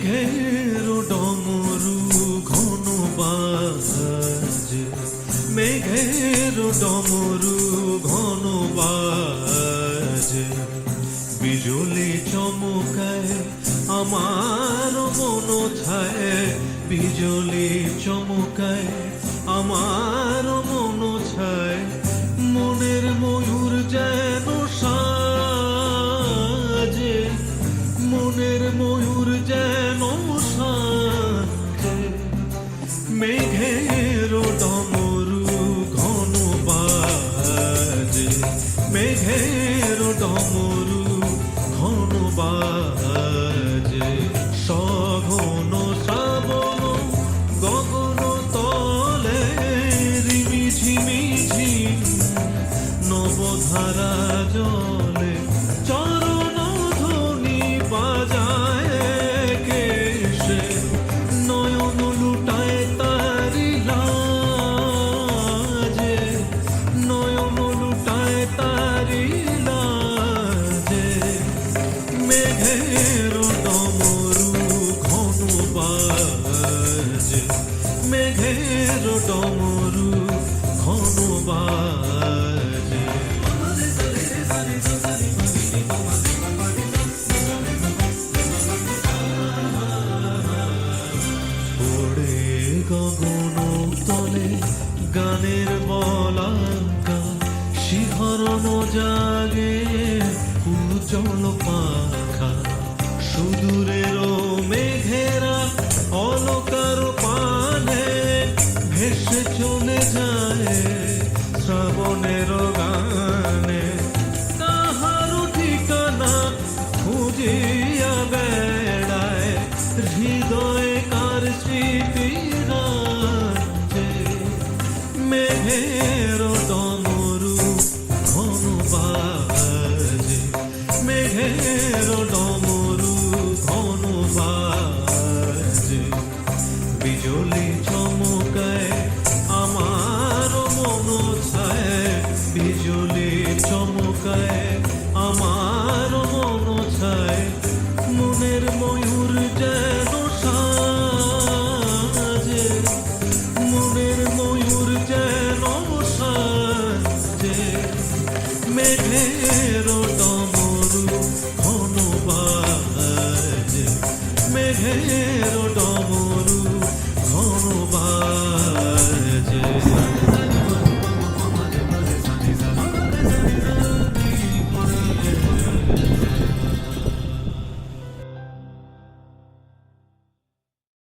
মেঘের ডমরু ঘন বাজে, মেঘের ডমরু ঘন বাজে, বিজুলি চমকায় আমার মন ছায়, বিজুলি চমকায় আমার মন ছায়, মনের ময়ূর যেন সাজে, মনের ময়ূর যেন সাজে, মেঘের ডমরু ঘন বাজে, মেঘের ডমরু ঘন বাজে, সঘন শ্রাবণ গগন তলে রিমিঝিমি ঝিম নবধারা জলে চরণ ধ্বনি বাজায় কেশে, নয়ন লুটায় তারি লাজে, নয়ন লুটায় তারি লাজে, মেঘের ডমরু ঘন বাজে, মেঘের ডমরু ঘন বাজে। ওড়ে গগন তলে গানের বলাকা, শিহরণ জাগে উজ্জ্বল পাখা, সুদূরের মেঘেরা অলকার পানে ভেসে চলে যায় শ্রাবণের গানে, তাহার ঠিকানা খুঁজিয়া বেড়ায় হৃদয় কার স্মৃতি রাজ্যে, মেঘের ডমরু ঘন বাজে, মেঘের ডমরু ঘন বাজে, বিজুলি চমকায় আমার মন ছায়, বিজুলি চমকায় আমার মন ছায়, মনের ময়ূর যেন সাজে, মনের ময়ূর যেন সাজে, মেঘের ডমরু ঘন বাজে, মেঘের ডমরু